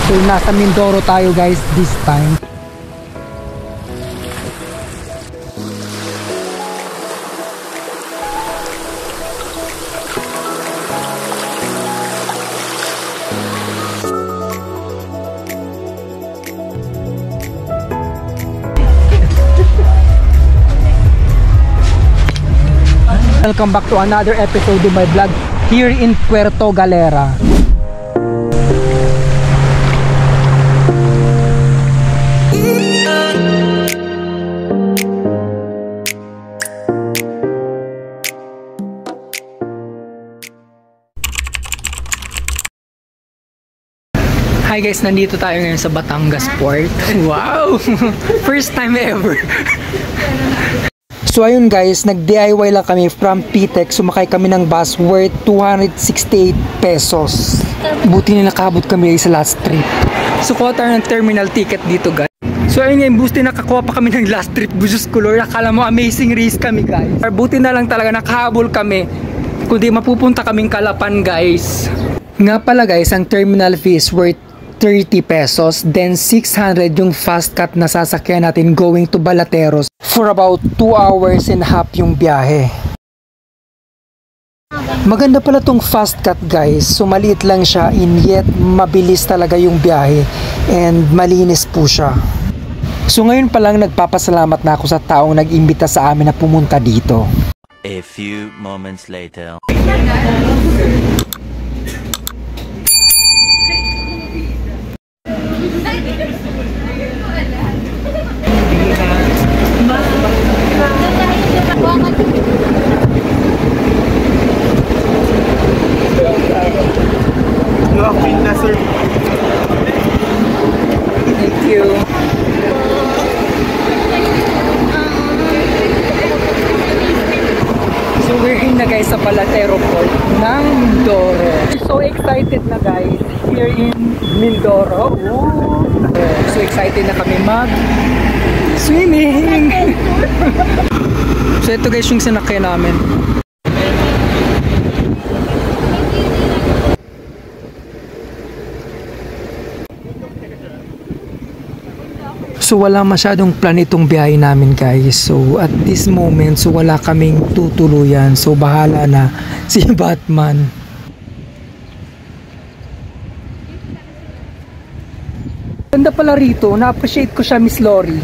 So nasa Mindoro tayo guys this time. Welcome back to another episode of my vlog here in Puerto Galera. Hi guys, nandito tayo ngayon sa Batangas Port. Wow! First time ever. So ayun guys, nag-DIY lang kami from PTEC. Sumakay kami ng bus worth 268 pesos. Buti na nakabot kami sa last trip. So kuha tayo ng terminal ticket dito guys. So ayun nga, buti nakakuha pa kami ng last trip. Busus color, akala mo amazing race kami guys. Buti na lang talaga nakahabol kami. Kundi mapupunta kaming Calapan guys. Nga pala guys, ang terminal fee is worth 30 pesos, then 600 yung fast cut na sasakyan natin going to Balateros for about 2 hours and a half yung biyahe. Maganda pala tong fast cut guys, so maliit lang siya and yet mabilis talaga yung biyahe and malinis po siya. So ngayon pa lang nagpapasalamat na ako sa taong nag-imbita sa amin na pumunta dito. A few moments later. Thank you. So we're in na guys sa Balatero Port ng Mindoro. So excited na guys here in Mindoro. So excited na kami mag swimming. So ito guys yung sinakyan namin. So wala masyadong plan itong biyahe namin guys. So at this moment, so wala kaming tutuluyan. So bahala na si Batman. Ganda pala rito. Na-appreciate ko siya, Miss Lori.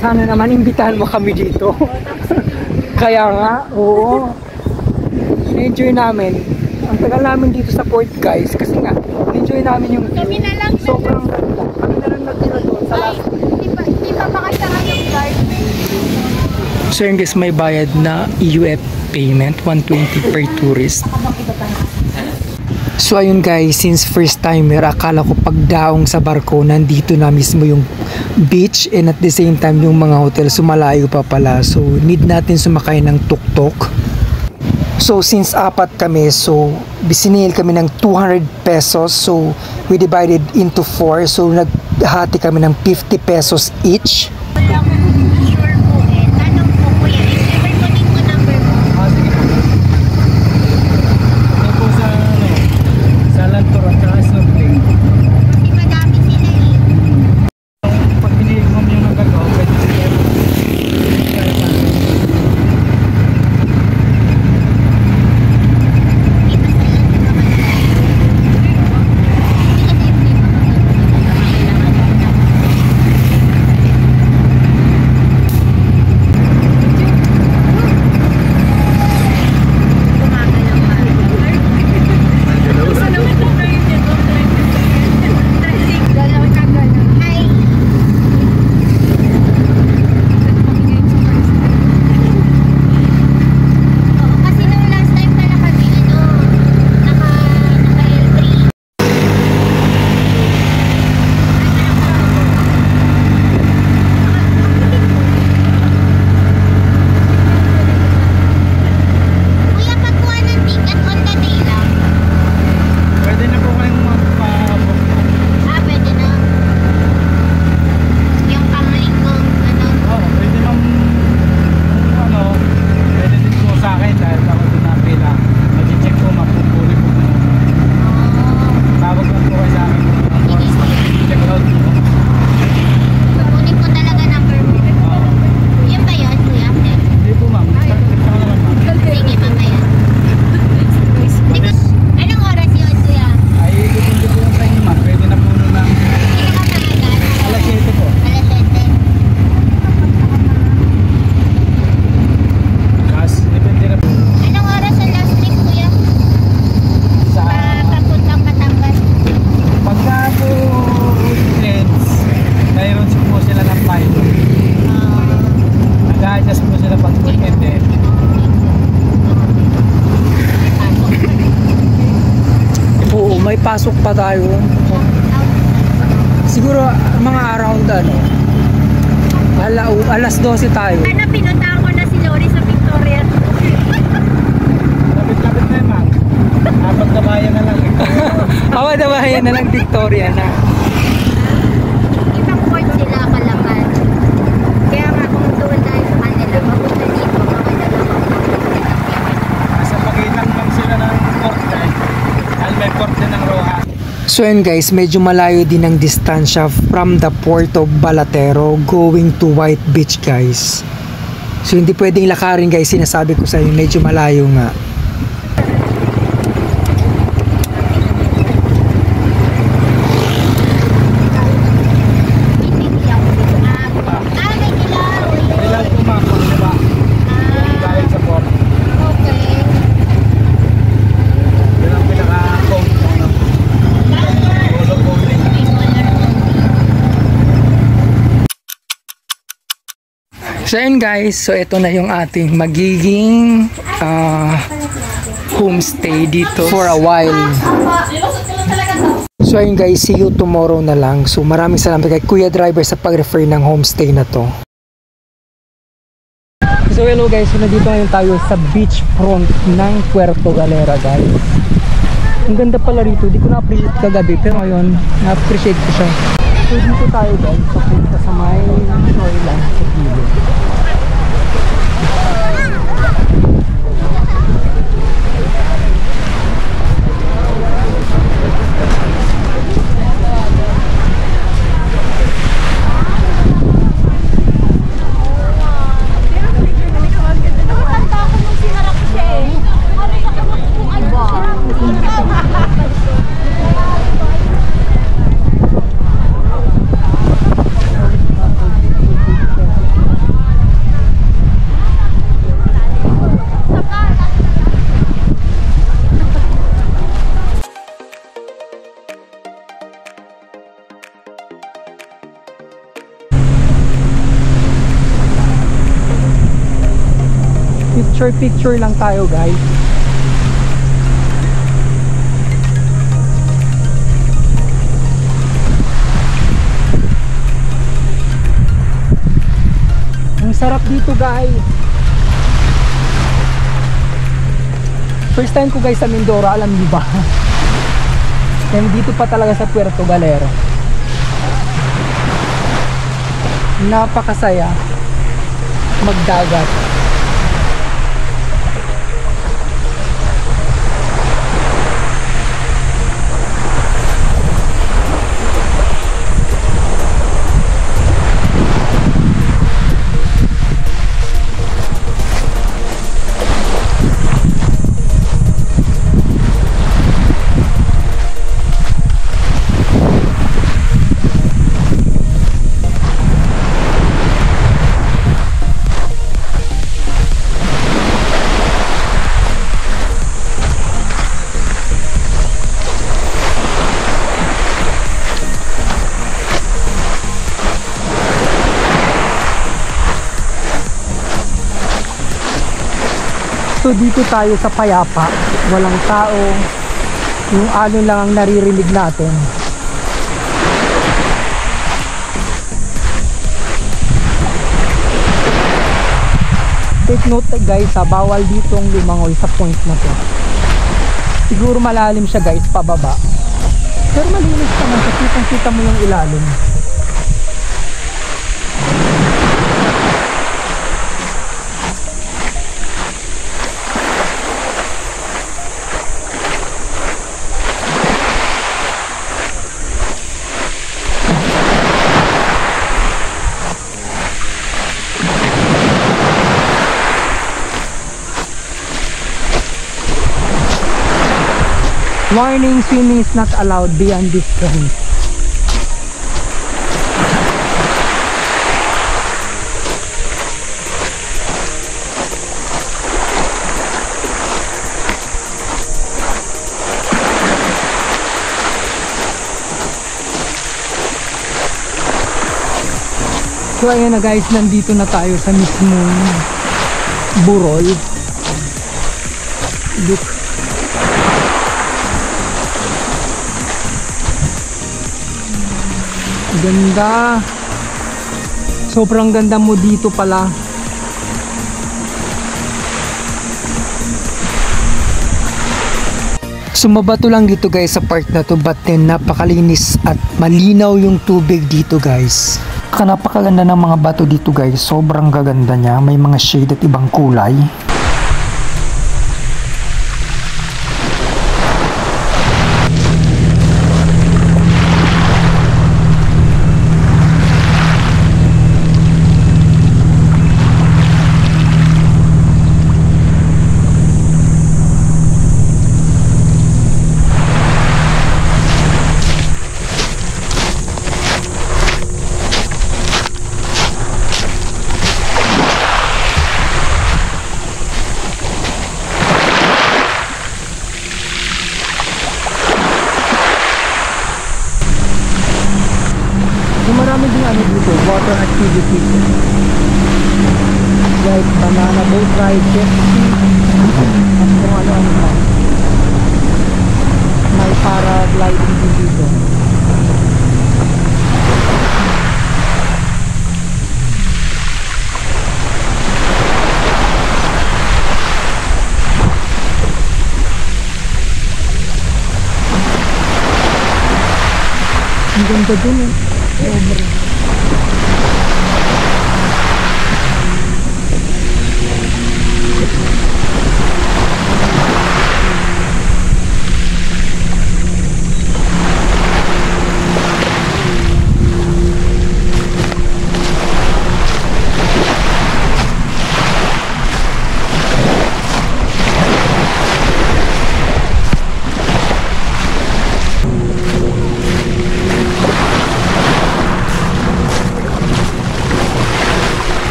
Sana naman imbitahan mo kami dito. Kaya nga, oo. Na-enjoy namin. Ang tagal namin dito sa port guys. Kasi nga, enjoy namin yung view. Sobrang ganda. Kami na lang nagtira doon sa last. Hindi pa makasara yung guard. So yun guys, may bayad na EUF payment, 120 per tourist. So ayun guys, since first timer, akala ko pagdaong sa barko, nandito na mismo yung beach and at the same time yung mga hotel, so malayo pa pala. So need natin sumakay ng tuk-tuk. So since apat kami, so bisinil kami ng 200 pesos. So we divided into 4. So naghati kami ng 50 pesos each. Sure po eh. Tanong po kuya. Never kunin ko number mo. Ito po sa Lantor at saka Snorkeling. Kasi madami sila eh. Pag pinili mo yung nagagawa, pwede sila. may pasok pa tayo. Siguro mga around alas 12 tayo. Ano, pinuntahan ko na si Lori sa Victoria. Lapit-lapit na yun, ma'am. Apat na bayan na lang. Awa na bayan na lang, Victoria na. Ibang port sila Kalapan. Kaya nga kung doon tayo sa kanila, mapunta dito, makadalawa. Nasa pagitan lang sila ng port dahil may port din ng Roja. So yun guys, medyo malayo din ang distansya from the port of Balatero going to White Beach guys. So hindi pwedeng lakarin guys, sinasabi ko sa inyo, medyo malayo nga. May ilaw. Ilan po, ma'am, kung diba? Dahil sa port. Okay. Yun ang pinaka-code. Polo coding. So yun guys, so ito na yung ating magiging homestay dito for a while. So ayun guys, see you tomorrow na lang. So maraming salamat kay Kuya Driver sa pag-refer ng homestay na to. So hello guys, so nandito ngayon tayo sa beach front ng Puerto Galera guys. Ang ganda pala rito, di ko na-appreciate kagabi pero ngayon na-appreciate ko siya. So dito tayo guys, papunta sa may shoreline sa gilid. Picture lang tayo guys. Ang sarap dito guys. First time ko guys sa Mindoro, alam niyo ba? And dito pa talaga sa Puerto Galera. Napakasaya magdagat. So dito tayo sa payapa, walang tao, yung alon lang ang naririnig natin. Take note guys bawal ditong lumangoy sa point na to. Siguro malalim siya guys pababa, pero malinis naman kasi kita mo yung ilalim. Warning, swimming is not allowed beyond this point. So ayan na guys, nandito na tayo sa mismong burol. Look. Ganda. Sobrang ganda mo dito pala. Sumabato lang dito guys sa park na to, but then napakalinis at malinaw yung tubig dito guys. Napakaganda ng mga bato dito guys. Sobrang gaganda niya. May mga shade at ibang kulay. Marami din ano dito, water activities. Like banana boat ride, jet ski, at kung ano-ano pa. May paragliding din dito. Ang ganda din eh.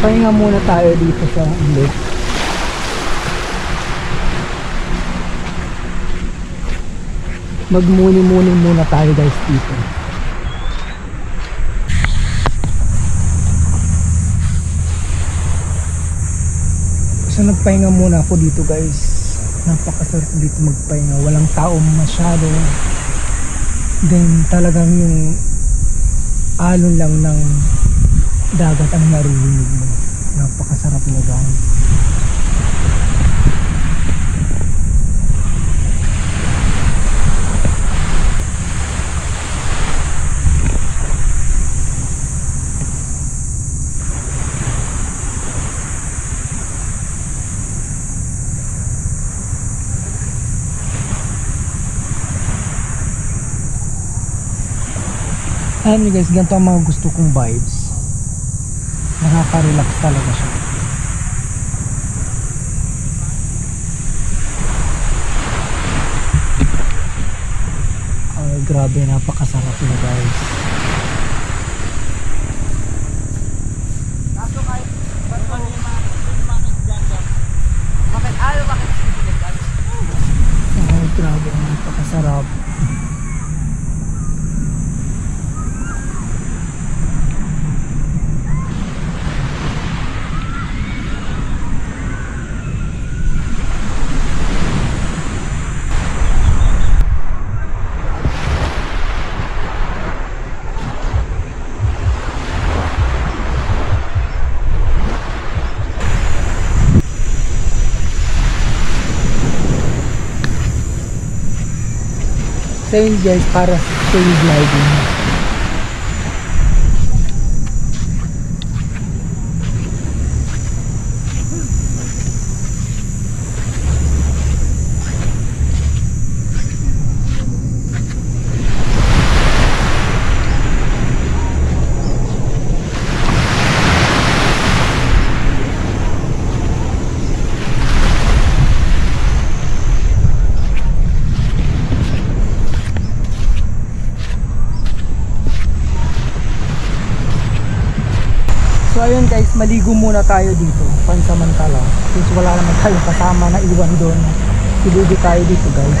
Pahinga muna tayo dito sa lake. Magmuni-muni muna tayo guys dito. So nagpahinga muna ako dito guys. Napakasarap dito magpahinga. Walang tao masyado. Then talagang yung alon lang ng dagat ang naririnig mo. Napakasarap mo guys. Alam niyo guys, ganito ang mga gusto kong vibes. Nakaka-relax talaga siya. Ay, grabe, napakasarap na guys. Ay, grabe, napakasarap. So yun guys, para sa gliding. So ayun guys, maligo muna tayo dito pansamantala since wala naman tayong kasama na iwan doon. Siligo tayo dito guys.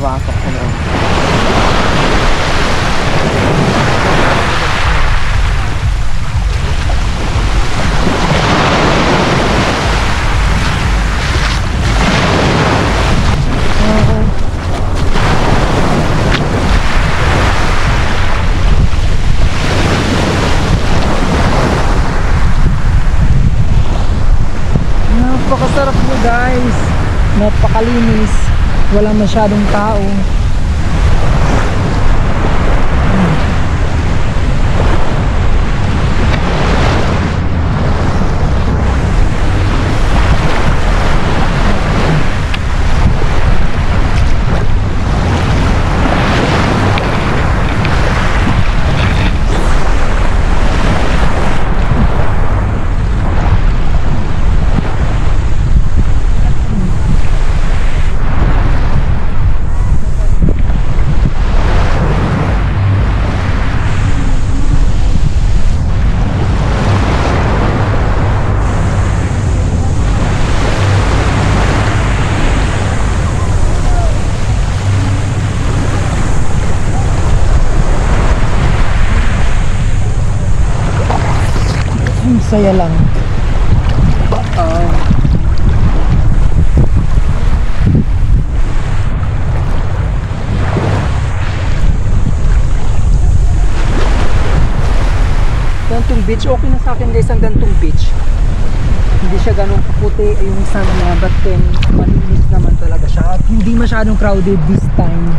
papasok sa loob. Napakasarap mo guys, napakalinis, wala masyadong tao. Saya lang. Gantong beach, okay na sa akin guys ang gantong beach. Hindi siya ganun kaputi yung sun niya, but then malinis naman talaga siya. At hindi masyadong crowded this time.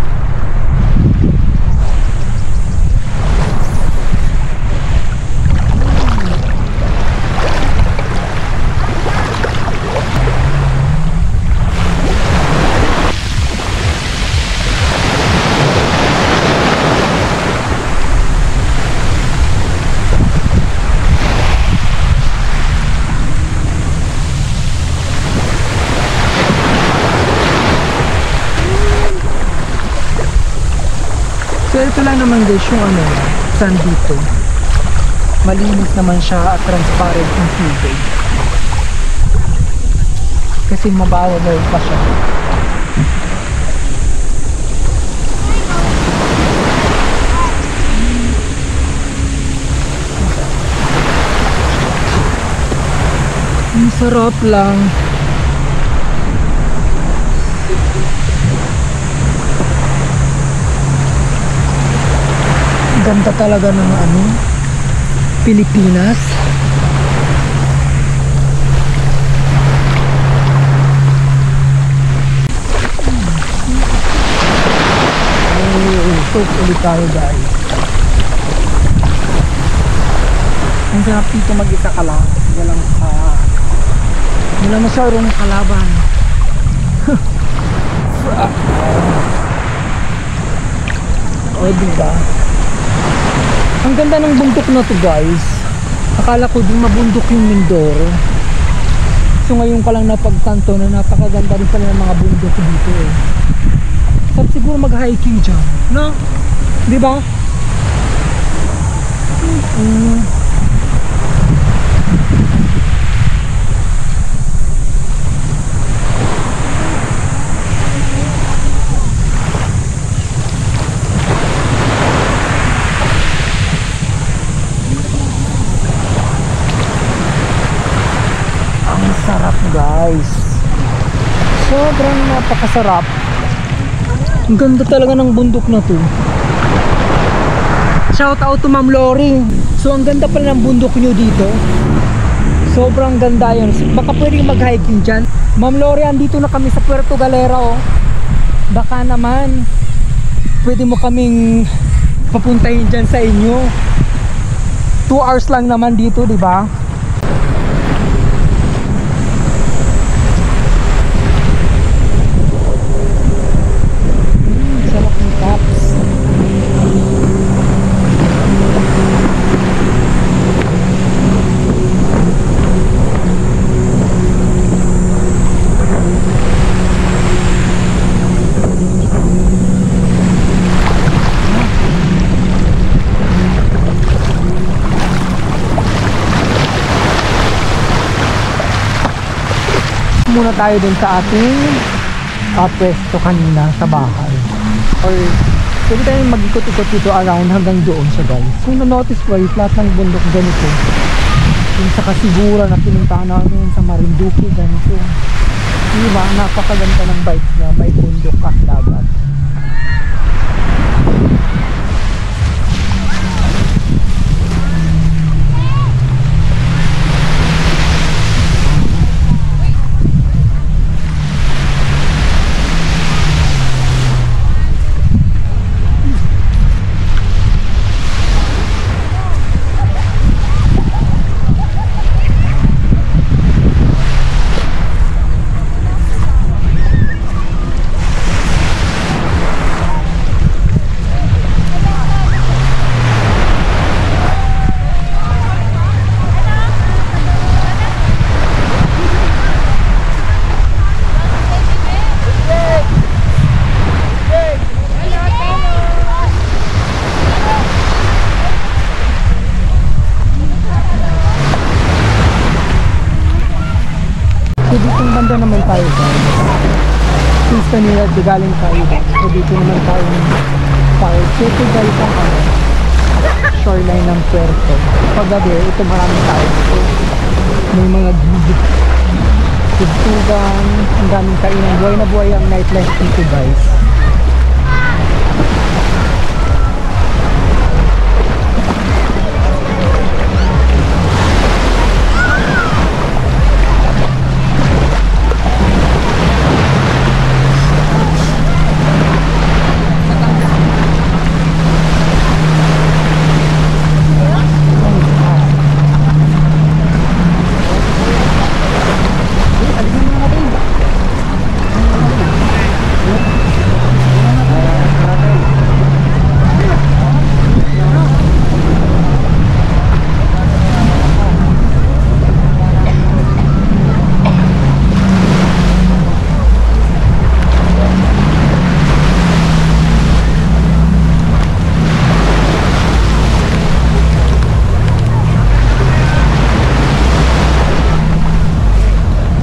So ito lang naman guys yung sun dito. Malinis naman siya at transparent yung tubig. Kasi mabawaw pa siya. Ang sarap lang. Ganda talaga ng Pilipinas. Stop ulit tayo guys. Ang sarap dito mag-isa ka lang. Wala masyadong kalaban. O diba? Ang ganda ng bundok na to guys. Akala ko din mabundok yung Mindoro. So ngayon ka lang napagtanto na napakaganda rin pala ng mga bundok dito eh. Sarap siguro mag-hiking dyan, no? Diba? Sarap guys, sobrang napakasarap. Ang ganda talaga ng bundok na to. Shout out to Ma'am Lori. So ang ganda pala ng bundok nyo dito. Sobrang ganda yun. Baka pwedeng mag-hiking dyan. Ma'am Lori, andito na kami sa Puerto Galera oh. Baka naman pwede mo kaming papuntahin dyan sa inyo. 2 hours lang naman dito, di ba? Muna tayo dun sa ating pwesto kanina sa bahay. or pwede tayong mag-ikot-ikot dito around hanggang doon siya guys. Kung na-notice ko ay lahat ng bundok ganito, yung sa Kasigura na pinuntahan namin, sa Marinduque ganito, diba, napakaganda ng vibes niya, may bundok at dagat. Banda naman tayo guys. Since kanina galing tayo, so dito naman tayo park. Dito guys ang shoreline ng Puerto. Paggabi, ito maraming tao. So, may mga gigit, tugtugan, ang daming kainan. Buhay na buhay ang nightlife dito guys.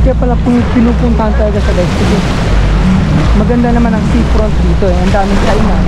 Kaya pala pinupuntahan talaga sa guys kasi maganda naman ang seafront dito eh, ang daming kainan.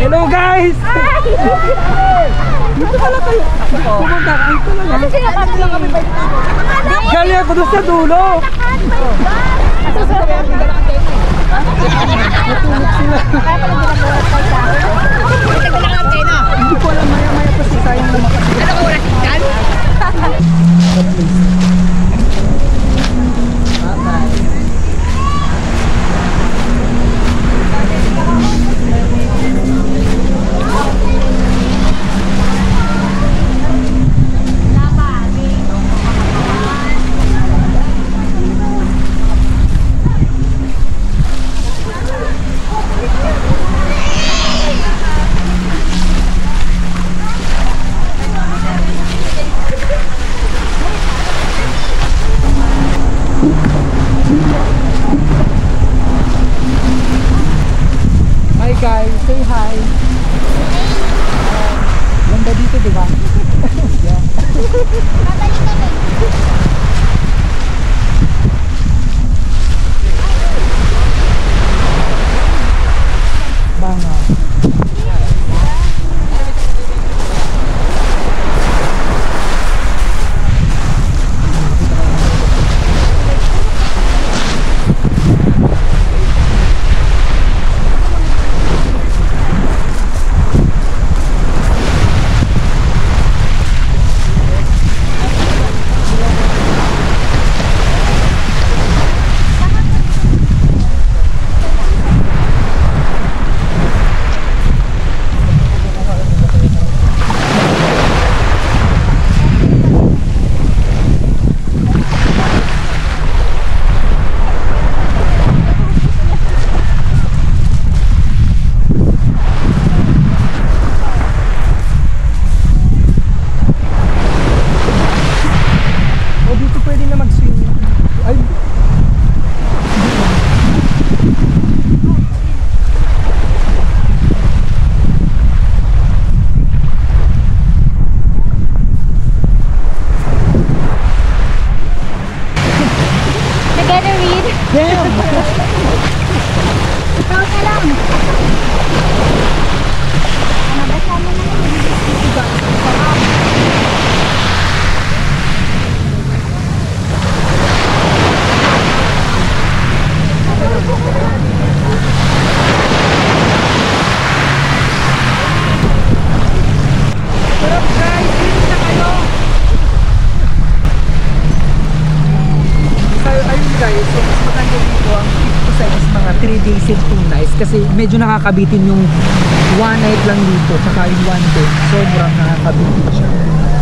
Hello guys! Dito pala kayo. Pumunta ka. Ito lang. Ano sila kami lang kami ba? Galing ako doon sa dulo. Natulog sila. Kaya pala ginagawa tayo sa akin. Hindi ko alam, maya-maya pa si sayang na makasigat. Ano ka oras yan? Say hi. Ganda dito, di ba? Yeah. Babalik kami. Bangaw. Kasi medyo nakakabitin yung one night lang dito tsaka yung one day, sobrang nakakabitin siya.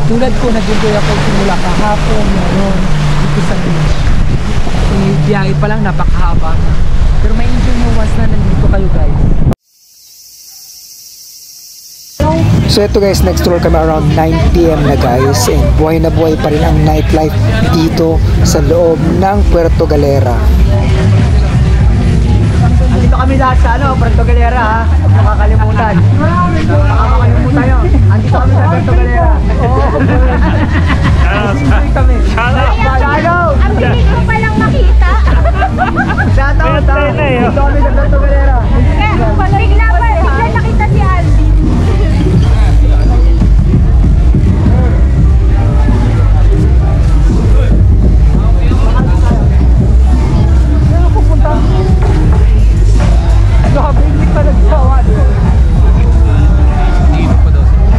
Tulad ko, nag-enjoy ako simula kahapon ngayon dito sa beach. Yung biyahe pa lang napakahaba, pero may enjoy mo once na nandito kayo guys. So ito guys, next tour kami around 9 PM na guys, and buhay na buhay pa rin ang nightlife dito sa loob ng Puerto Galera. Andito kami lahat sa Puerto Galera ha. Huwag nyo kakalimutan. Baka makalimutan nyo. Andito kami sa Puerto Galera. Sisipin kami. Shoutout! Ang bilis ko palang makita. Shoutout ha. Andito kami sa Puerto Galera. Bigla nakita si Alvin. Grabe, hindi pa nagsawa doon. Dito pa daw siya.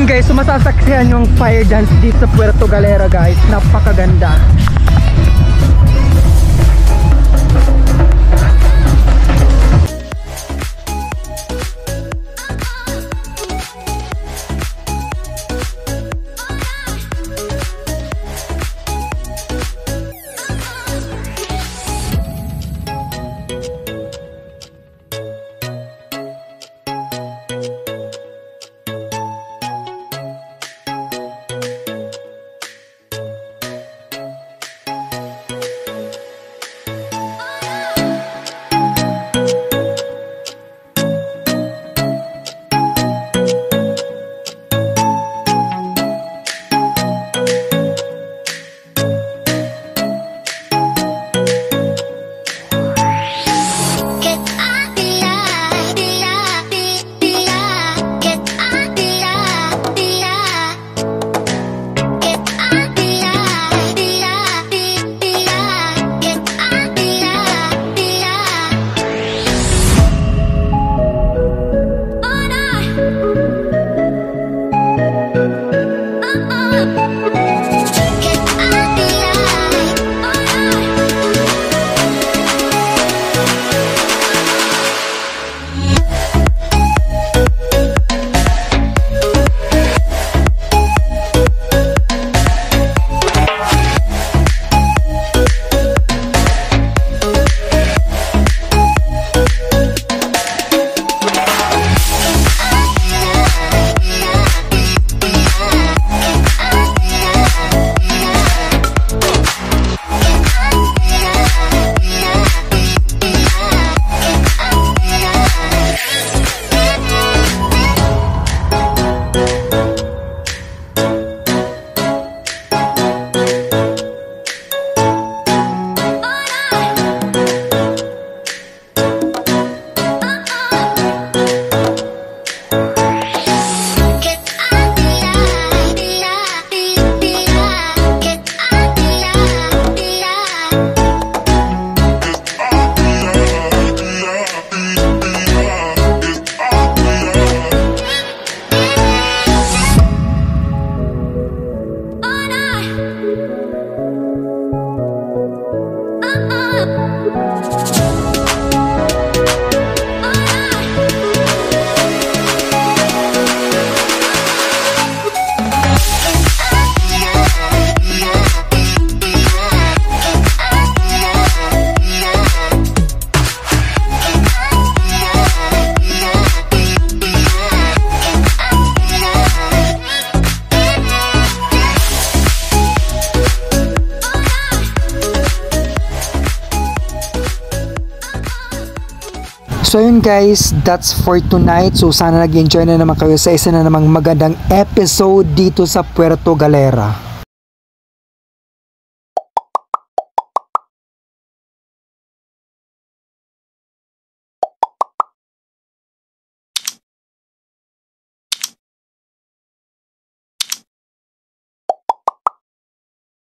Guys, so masasaksihan yung fire dance dito sa Puerto Galera guys, napakaganda. So yun guys, that's for tonight. So sana nag-enjoy na naman kayo sa isa na namang magandang episode dito sa Puerto Galera.